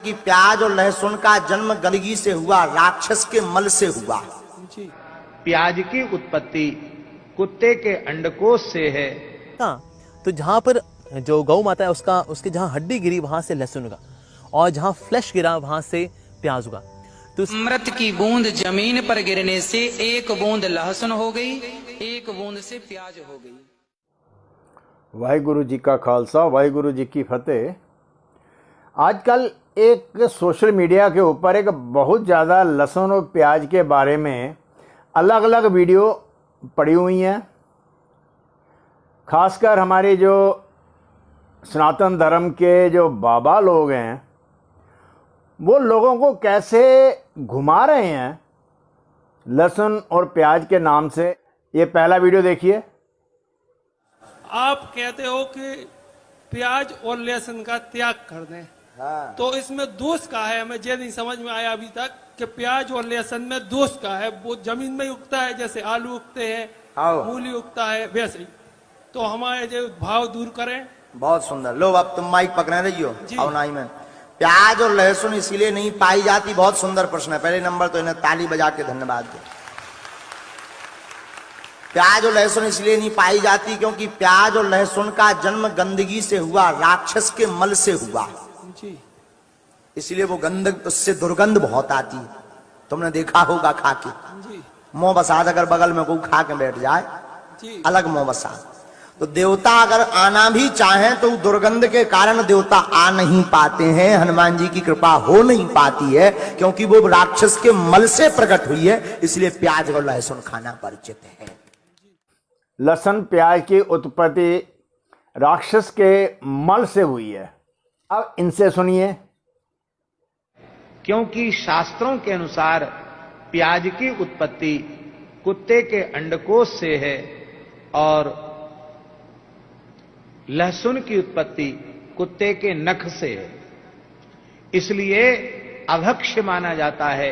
कि प्याज और लहसुन का जन्म गंदगी से हुआ, राक्षस के मल से हुआ। प्याज की उत्पत्ति कुत्ते के अंडकोश से है। हाँ, तो जहाँ पर जो गौ माता है उसका उसके जहाँ हड्डी गिरी वहां से लहसुन उगा, और जहाँ फ्लैश गिरा वहां से प्याज उगा। तो अमृत की बूंद जमीन पर गिरने से एक बूंद लहसुन हो गई, एक बूंद से प्याज हो गई। वाहिगुरु जी का खालसा, वाहिगुरु जी की फतेह। आजकल एक सोशल मीडिया के ऊपर एक बहुत ज़्यादा लहसुन और प्याज के बारे में अलग अलग वीडियो पड़ी हुई हैं। खासकर हमारे जो सनातन धर्म के जो बाबा लोग हैं वो लोगों को कैसे घुमा रहे हैं लहसुन और प्याज के नाम से। ये पहला वीडियो देखिए। आप कहते हो कि प्याज और लहसुन का त्याग कर दें, तो इसमें दोष का है? हमें ये नहीं समझ में आया अभी तक कि प्याज और लहसुन में दोष का है। वो जमीन में उगता है, जैसे आलू उगते हैं, मूली उगता है, वैसे ही। तो हमारे जो भाव दूर करें। बहुत सुंदर। लो अब तुम माइक पकड़े रहियो। अवनाई में प्याज और लहसुन इसीलिए नहीं पाई जाती। बहुत सुंदर प्रश्न है। पहले नंबर तो इन्हें ताली बजा के धन्यवाद दो। प्याज और लहसुन इसलिए नहीं पाई जाती क्योंकि प्याज और लहसुन का जन्म गंदगी से हुआ, राक्षस के मल से हुआ। इसलिए वो गंद, उससे दुर्गंध बहुत आती है। तुमने देखा होगा खा के। मोह बसात अगर बगल में कोई खा के बैठ जाए, अलग मोह बसात। तो देवता अगर आना भी चाहें तो दुर्गंध के कारण देवता आ नहीं पाते हैं। हनुमान जी की कृपा हो नहीं पाती है क्योंकि वो राक्षस के मल से प्रकट हुई है। इसलिए प्याज और लहसुन खाना परिचित है। लहसुन प्याज की उत्पत्ति राक्षस के मल से हुई है। अब इनसे सुनिए। क्योंकि शास्त्रों के अनुसार प्याज की उत्पत्ति कुत्ते के अंडकोश से है और लहसुन की उत्पत्ति कुत्ते के नख से है। इसलिए अभक्ष्य माना जाता है।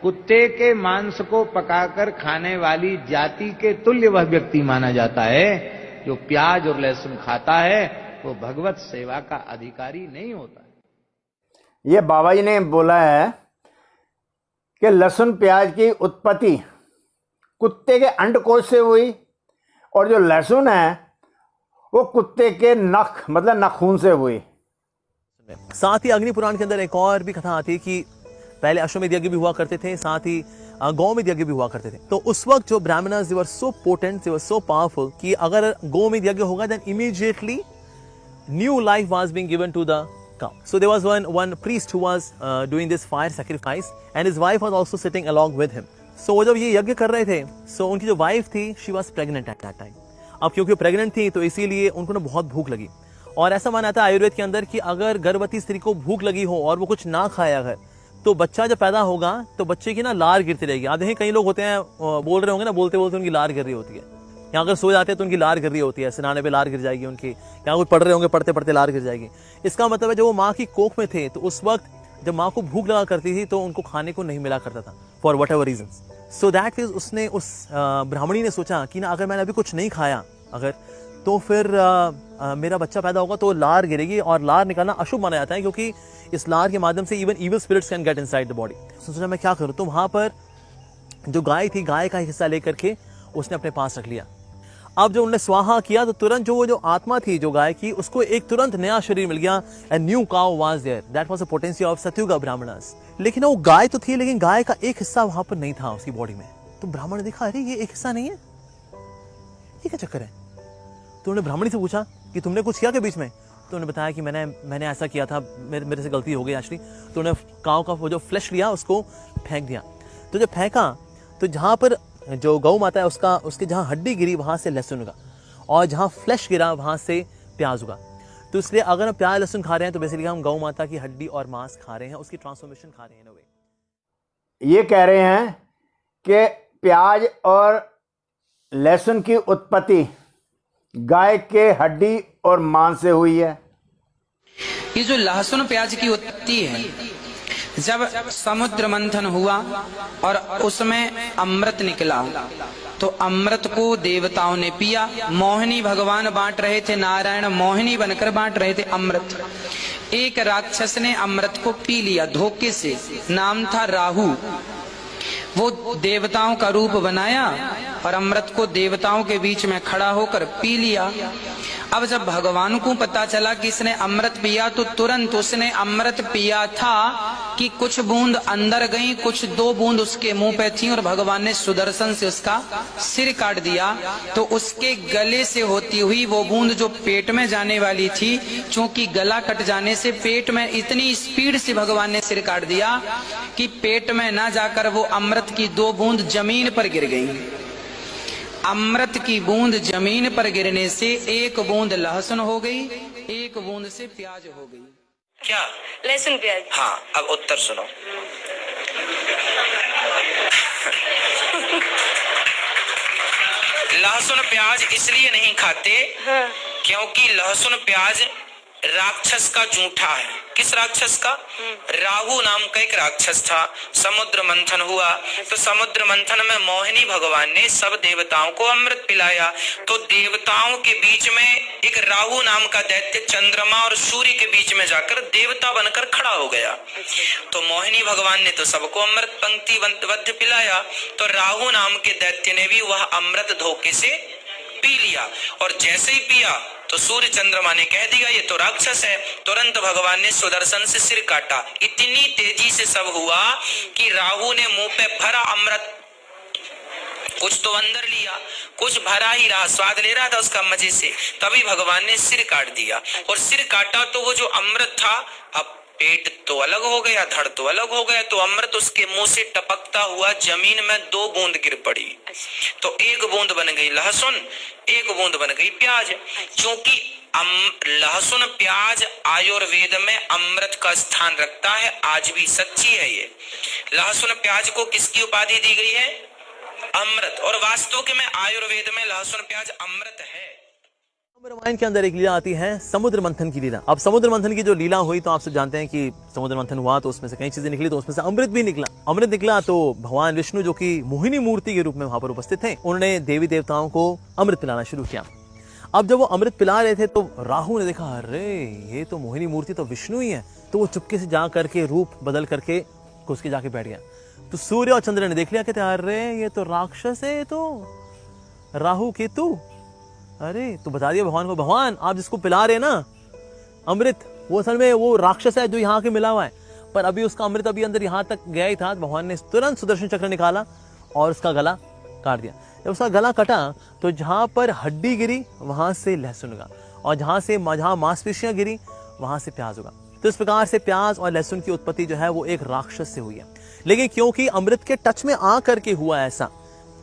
कुत्ते के मांस को पकाकर खाने वाली जाति के तुल्य वह व्यक्ति माना जाता है। जो प्याज और लहसुन खाता है वो भगवत सेवा का अधिकारी नहीं होता। ये बाबा जी ने बोला है कि लहसुन प्याज की उत्पत्ति कुत्ते के अंडकोश से हुई और जो लहसुन है वो कुत्ते के नख मतलब नाखून से हुई। साथ ही अग्नि पुराण के अंदर एक और भी कथा आती है कि पहले अश्वमेध यज्ञ भी हुआ करते थे, साथ ही गौमेध यज्ञ भी हुआ करते थे। तो उस वक्त जो ब्राह्मणर्स दे वर सो पोटेंट, दे वर सो पावरफुल कि अगर गौमेध यज्ञ होगा then immediately new life was being given to the cow. So there was one priest who was doing this fire sacrifice and his wife was also sitting along with him. So वो जब ये यज्ञ कर रहे थे, so उनकी जो wife थी she was pregnant at that time. अब क्योंकि प्रेग्नेंट थी तो इसीलिए उनको ना बहुत भूख लगी। और ऐसा माना था आयुर्वेद के अंदर कि अगर गर्भवती स्त्री को भूख लगी हो और वो कुछ ना खाया अगर, तो बच्चा जब पैदा होगा तो बच्चे की ना लार गिरती रहेगी। आप देखें कई लोग होते हैं बोल रहे होंगे ना, बोलते बोलते उनकी लार गिर रही होती है, या अगर सो जाते हैं तो उनकी लार गिर रही होती है, सिनाने पे लार गिर जाएगी उनकी, या कुछ पढ़ रहे होंगे पढ़ते पढ़ते लार गिर जाएगी। इसका मतलब है जब वो माँ की कोख में थे तो उस वक्त जब माँ को भूख लगा करती थी तो उनको खाने को नहीं मिला करता था for whatever reason. So that is उसने उस ब्राह्मणी ने सोचा कि ना अगर मैंने अभी कुछ नहीं खाया अगर तो फिर मेरा बच्चा पैदा होगा तो लार गिरेगी, और लार निकालना अशुभ माना जाता है क्योंकि इस लार के माध्यम से even evil spirits can get inside the body. सोचा मैं क्या करूं, तो वहां पर जो गाय थी, गाय का हिस्सा लेकर के उसने अपने पास रख लिया। अब जो उन्होंने स्वाहा किया तो तुरंत जो आत्मा थी जो गाय की, उसको एक तुरंत नया शरीर मिल गया। And new cow was there, that was the potential of Satyug Brahmins. लेकिन वो गाय तो थी लेकिन गाय का एक हिस्सा वहां पर नहीं था उसकी बॉडी में। तो ब्राह्मण ने देखा अरे ये एक हिस्सा नहीं है, ये क्या चक्कर है। तो उन्होंने ब्राह्मणी से पूछा कि तुमने कुछ किया के बीच में। तो उन्होंने बताया कि मैंने ऐसा किया था, मेरे से गलती हो गई एक्चुअली। तो उन्होंने काऊ का वो जो फ्लैश लिया उसको फेंक दिया। तो जब फेंका तो जहाँ पर जो गौ माता है उसके जहाँ हड्डी गिरी वहां से लहसुन उगा, और जहाँ फ्लैश गिरा वहां से प्याज उगा। तो इसलिए अगर हम प्याज लहसुन खा रहे हैं तो बेसिकली हम गौ माता की हड्डी और मांस खा रहे हैं, उसकी ट्रांसफॉर्मेशन खा रहे हैं। ये कह रहे हैं कि प्याज और लहसुन की उत्पत्ति गाय के हड्डी और मांस से हुई है। ये जो लहसुन प्याज की उत्पत्ति है, जब समुद्र मंथन हुआ और उसमें अमृत निकला तो अमृत को देवताओं ने पिया। मोहिनी भगवान बांट रहे थे, नारायण मोहिनी बनकर बांट रहे थे अमृत। एक राक्षस ने अमृत को पी लिया धोखे से, नाम था राहु। वो देवताओं का रूप बनाया और अमृत को देवताओं के बीच में खड़ा होकर पी लिया। अब जब भगवान को पता चला कि इसने अमृत पिया, तो तुरंत उसने अमृत पिया था कि कुछ बूंद अंदर गई, कुछ 2 बूंद उसके मुंह पे थी, और भगवान ने सुदर्शन से उसका सिर काट दिया। तो उसके गले से होती हुई वो बूंद जो पेट में जाने वाली थी, क्योंकि गला कट जाने से पेट में इतनी स्पीड से भगवान ने सिर काट दिया कि पेट में ना जाकर वो अमृत की 2 बूंद जमीन पर गिर गई। अमृत की बूंद जमीन पर गिरने से 1 बूंद लहसुन हो गई, 1 बूंद से प्याज हो गई। क्या? लहसुन प्याज। हाँ, अब उत्तर सुनो। लहसुन प्याज इसलिए नहीं खाते हाँ। क्योंकि लहसुन प्याज राक्षस का जूठा है। किस राक्षस का? राहु नाम का एक राक्षस था। समुद्र मंथन हुआ, तो समुद्र मंथन में मोहिनी भगवान ने सब देवताओं को अमृत पिलाया। तो देवताओं के बीच में एक राहु नाम का दैत्य चंद्रमा और सूर्य के बीच में जाकर देवता बनकर खड़ा हो गया। तो मोहिनी भगवान ने तो सबको अमृत पंक्ति बद्ध पिलाया, तो राहु नाम के दैत्य ने भी वह अमृत धोखे से पी लिया। और जैसे ही पिया तो सूर्य चंद्रमा ने कह दिया ये तो राक्षस है। तुरंत भगवान ने सुदर्शन से सिर काटा। इतनी तेजी से सब हुआ कि राहु ने मुंह पे भरा अमृत, कुछ तो अंदर लिया, कुछ भरा ही रहा, स्वाद ले रहा था उसका मजे से, तभी भगवान ने सिर काट दिया। और सिर काटा तो वो जो अमृत था, अब पेट तो अलग हो गया, धड़ तो अलग हो गया, तो अमृत उसके मुंह से टपकता हुआ जमीन में 2 बूंद गिर पड़ी। तो 1 बूंद बन गई लहसुन, 1 बूंद बन गई प्याज। क्योंकि लहसुन प्याज आयुर्वेद में अमृत का स्थान रखता है, आज भी सच्ची है ये। लहसुन प्याज को किसकी उपाधि दी गई है? अमृत। और वास्तव के में आयुर्वेद में लहसुन प्याज अमृत है। रामायण के अंदर एक लीला आती है, समुद्र मंथन की लीला। अब समुद्र मंथन की जो लीला हुई, तो आप सब जानते हैं कि समुद्र मंथन हुआ तो उसमें से कई चीजें निकली, तो उसमें से अमृत भी निकला। अमृत निकला तो भगवान विष्णु, जो कि मोहिनी मूर्ति के रूप में वहां पर उपस्थित थे, उन्होंने देवी देवताओं को अमृत पिलाना शुरू किया। अब जब वो अमृत पिला रहे थे, तो राहु ने देखा, अरे ये तो मोहिनी मूर्ति तो विष्णु ही है। तो वो चुपके से जा करके रूप बदल करके उसके जाके बैठ गया। तो सूर्य और चंद्र ने देख लिया, कहते अरे ये तो राक्षस है, ये तो राहु केतु। अरे तो बता दिया भगवान को, भगवान आप जिसको पिला रहे ना अमृत, वो असल में वो राक्षस है जो यहाँ के मिला हुआ है। पर अभी उसका अमृत अभी अंदर यहाँ तक गया ही था। भगवान ने तुरंत सुदर्शन चक्र निकाला और उसका गला काट दिया। जब उसका गला कटा तो जहां पर हड्डी गिरी वहां से लहसुन उगा, और जहां मांसपेशियां गिरी वहां से प्याज उगा। तो इस प्रकार से प्याज और लहसुन की उत्पत्ति जो है वो एक राक्षस से हुई है। लेकिन क्योंकि अमृत के टच में आ करके हुआ ऐसा,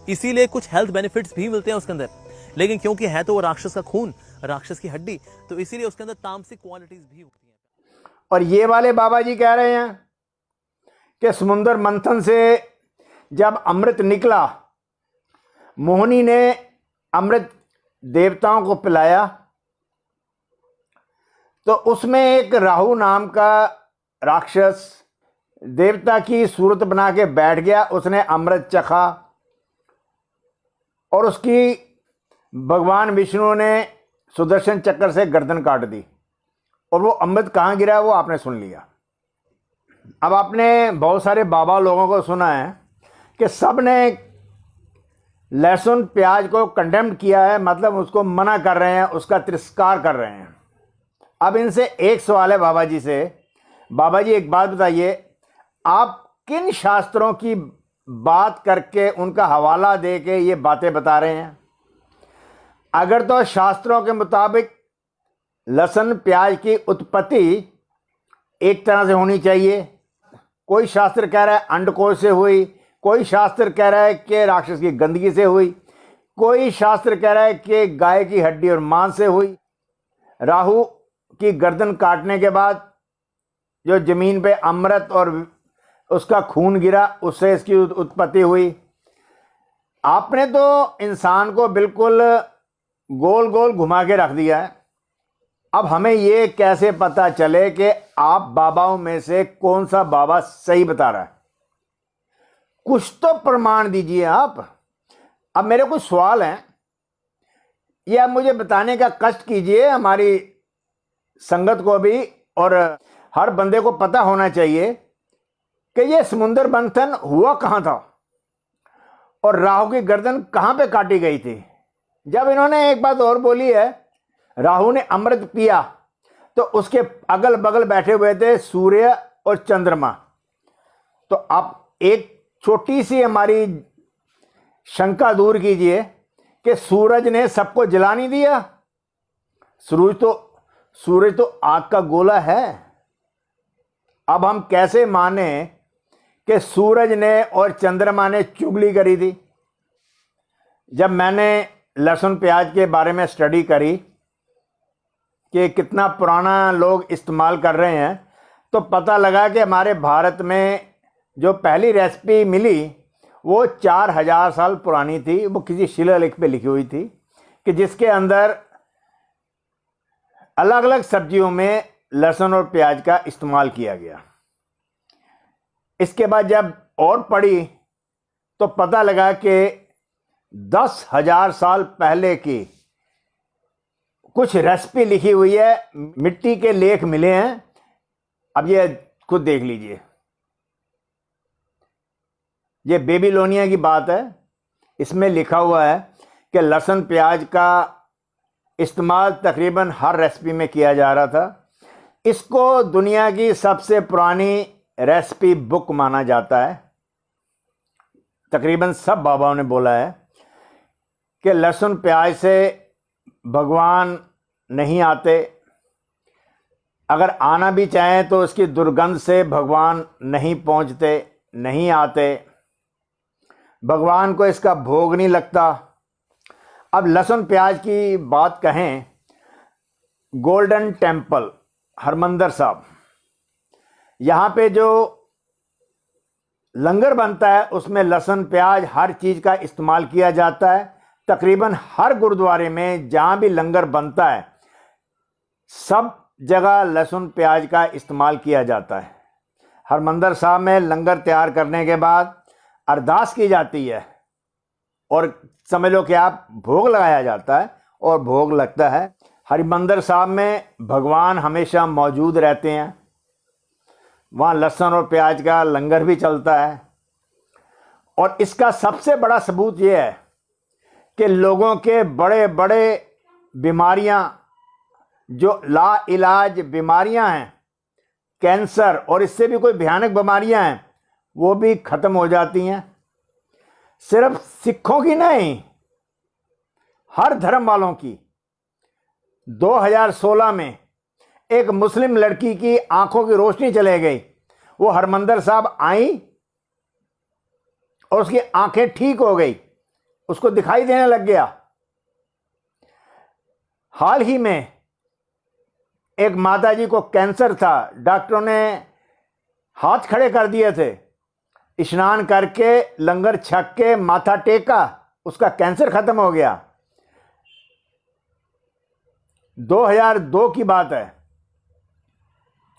इसीलिए कुछ हेल्थ बेनिफिट्स भी मिलते हैं उसके अंदर। लेकिन क्योंकि है तो वो राक्षस का खून, राक्षस की हड्डी, तो इसीलिए उसके अंदर तामसिक क्वालिटीज भी होती हैं। और ये वाले बाबा जी कह रहे हैं कि समुद्र मंथन से जब अमृत निकला, मोहिनी ने अमृत देवताओं को पिलाया, तो उसमें एक राहु नाम का राक्षस देवता की सूरत बना के बैठ गया। उसने अमृत चखा और उसकी भगवान विष्णु ने सुदर्शन चक्र से गर्दन काट दी। और वो अमृत कहाँ गिरा वो आपने सुन लिया। अब आपने बहुत सारे बाबा लोगों को सुना है कि सब ने लहसुन प्याज को कंडेम्ड किया है, मतलब उसको मना कर रहे हैं, उसका तिरस्कार कर रहे हैं। अब इनसे एक सवाल है बाबा जी से, बाबा जी एक बात बताइए, आप किन शास्त्रों की बात करके उनका हवाला दे के ये बातें बता रहे हैं? अगर तो शास्त्रों के मुताबिक लहसुन प्याज की उत्पत्ति एक तरह से होनी चाहिए, कोई शास्त्र कह रहा है अंडकोश से हुई, कोई शास्त्र कह रहा है कि राक्षस की गंदगी से हुई, कोई शास्त्र कह रहा है कि गाय की हड्डी और मांस से हुई। राहु की गर्दन काटने के बाद जो जमीन पे अमृत और उसका खून गिरा, उससे इसकी उत्पत्ति हुई। आपने तो इंसान को बिल्कुल गोल गोल घुमा के रख दिया है। अब हमें ये कैसे पता चले कि आप बाबाओं में से कौन सा बाबा सही बता रहा है? कुछ तो प्रमाण दीजिए आप। अब मेरे कुछ सवाल हैं, ये आप मुझे बताने का कष्ट कीजिए, हमारी संगत को भी और हर बंदे को पता होना चाहिए कि ये समुद्र मंथन हुआ कहाँ था और राहु की गर्दन कहाँ पे काटी गई थी। जब इन्होंने एक बात और बोली है, राहु ने अमृत पिया तो उसके अगल बगल बैठे हुए थे सूर्य और चंद्रमा। तो आप एक छोटी सी हमारी शंका दूर कीजिए कि सूरज ने सबको जला नहीं दिया। सूरज तो आग का गोला है। अब हम कैसे माने कि सूरज ने और चंद्रमा ने चुगली करी थी। जब मैंने लहसुन प्याज के बारे में स्टडी करी कि कितना पुराना लोग इस्तेमाल कर रहे हैं, तो पता लगा कि हमारे भारत में जो पहली रेसिपी मिली वो 4000 साल पुरानी थी। वो किसी शिलालेख पे लिखी हुई थी कि जिसके अंदर अलग अलग सब्जियों में लहसुन और प्याज का इस्तेमाल किया गया। इसके बाद जब और पढ़ी तो पता लगा कि 10,000 साल पहले की कुछ रेसिपी लिखी हुई है, मिट्टी के लेख मिले हैं। अब ये खुद देख लीजिए, ये बेबीलोनिया की बात है। इसमें लिखा हुआ है कि लहसुन प्याज का इस्तेमाल तकरीबन हर रेसिपी में किया जा रहा था। इसको दुनिया की सबसे पुरानी रेसिपी बुक माना जाता है। तकरीबन सब बाबाओं ने बोला है कि लहसुन प्याज से भगवान नहीं आते, अगर आना भी चाहें तो उसकी दुर्गंध से भगवान नहीं पहुंचते, नहीं आते, भगवान को इसका भोग नहीं लगता। अब लहसुन प्याज की बात कहें, गोल्डन टेम्पल हरमंदर साहब, यहाँ पे जो लंगर बनता है उसमें लहसुन प्याज हर चीज़ का इस्तेमाल किया जाता है। तकरीबन हर गुरुद्वारे में जहाँ भी लंगर बनता है सब जगह लहसुन प्याज का इस्तेमाल किया जाता है। हरमंदर साहब में लंगर तैयार करने के बाद अरदास की जाती है और समझ लो कि आप भोग लगाया जाता है और भोग लगता है। हरमंदर साहब में भगवान हमेशा मौजूद रहते हैं। वहाँ लहसुन और प्याज का लंगर भी चलता है। और इसका सबसे बड़ा सबूत यह है कि लोगों के बड़े बड़े बीमारियां, जो लाइलाज बीमारियां हैं, कैंसर और इससे भी कोई भयानक बीमारियां हैं, वो भी खत्म हो जाती हैं। सिर्फ सिखों की नहीं, हर धर्म वालों की। 2016 में एक मुस्लिम लड़की की आंखों की रोशनी चले गई। वो हरमंदर साहब आई और उसकी आंखें ठीक हो गई, उसको दिखाई देने लग गया। हाल ही में एक माताजी को कैंसर था, डॉक्टरों ने हाथ खड़े कर दिए थे, स्नान करके लंगर छक के माथा टेका, उसका कैंसर खत्म हो गया। 2002 की बात है।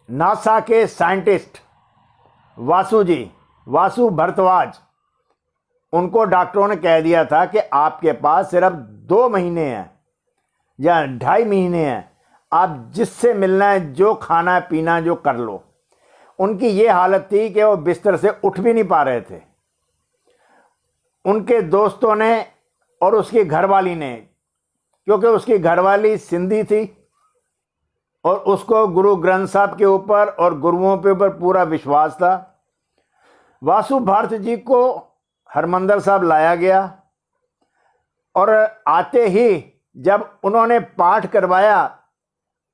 नासा के साइंटिस्ट वासु भारद्वाज, उनको डॉक्टरों ने कह दिया था कि आपके पास सिर्फ 2 महीने हैं या 2.5 महीने हैं, आप जिससे मिलना है, जो खाना पीना जो कर लो। उनकी ये हालत थी कि वो बिस्तर से उठ भी नहीं पा रहे थे। उनके दोस्तों ने और उसकी घरवाली ने, क्योंकि उसकी घरवाली सिंधी थी और उसको गुरु ग्रंथ साहब के ऊपर और गुरुओं के ऊपर पूरा विश्वास था, वासु भारत जी को हरमंदर साहब लाया गया। और आते ही जब उन्होंने पाठ करवाया,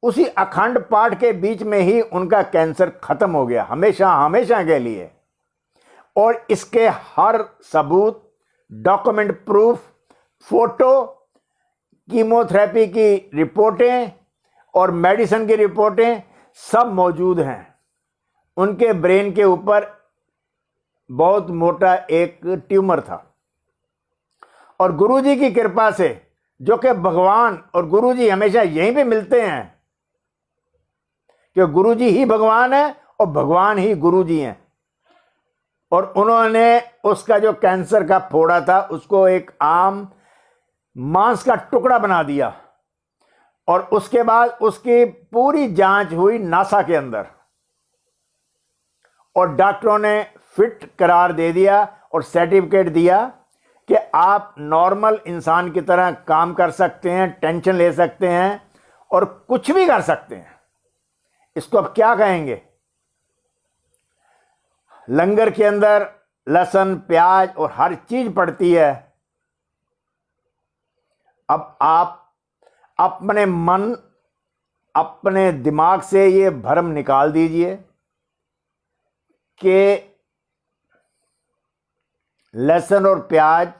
उसी अखंड पाठ के बीच में ही उनका कैंसर खत्म हो गया, हमेशा हमेशा के लिए। और इसके हर सबूत, डॉक्यूमेंट प्रूफ, फोटो, कीमोथेरेपी की रिपोर्टें और मेडिसिन की रिपोर्टें सब मौजूद हैं। उनके ब्रेन के ऊपर बहुत मोटा एक ट्यूमर था और गुरुजी की कृपा से, जो कि भगवान और गुरुजी हमेशा यहीं पे मिलते हैं, कि गुरुजी ही भगवान है और भगवान ही गुरुजी हैं। और उन्होंने उसका जो कैंसर का फोड़ा था उसको एक आम मांस का टुकड़ा बना दिया और उसके बाद उसकी पूरी जांच हुई नासा के अंदर और डॉक्टरों ने फिट करार दे दिया और सर्टिफिकेट दिया कि आप नॉर्मल इंसान की तरह काम कर सकते हैं, टेंशन ले सकते हैं और कुछ भी कर सकते हैं। इसको अब क्या कहेंगे? लंगर के अंदर लहसुन, प्याज और हर चीज पड़ती है। अब आप अपने मन, अपने दिमाग से ये भ्रम निकाल दीजिए कि लहसुन और प्याज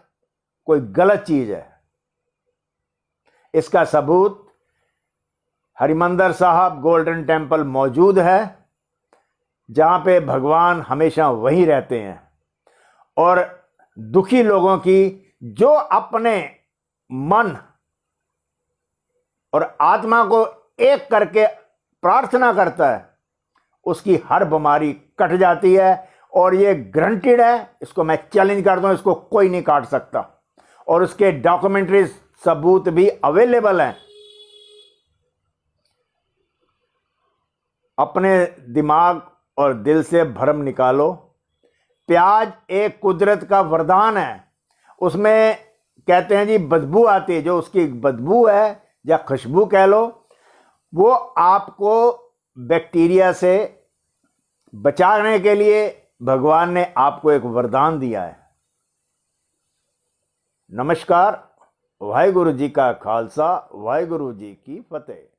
कोई गलत चीज है। इसका सबूत हरिमंदिर साहब गोल्डन टेम्पल मौजूद है, जहां पे भगवान हमेशा वहीं रहते हैं और दुखी लोगों की जो अपने मन और आत्मा को एक करके प्रार्थना करता है, उसकी हर बीमारी कट जाती है। और ये ग्रंटेड है, इसको मैं चैलेंज करता हूं, इसको कोई नहीं काट सकता। और उसके डॉक्यूमेंट्री सबूत भी अवेलेबल हैं। अपने दिमाग और दिल से भ्रम निकालो। प्याज एक कुदरत का वरदान है। उसमें कहते हैं जी बदबू आती है, जो उसकी बदबू है या खुशबू कह लो, वो आपको बैक्टीरिया से बचाने के लिए भगवान ने आपको एक वरदान दिया है। नमस्कार। वाहिगुरु जी का खालसा, वाहिगुरु जी की फतेह।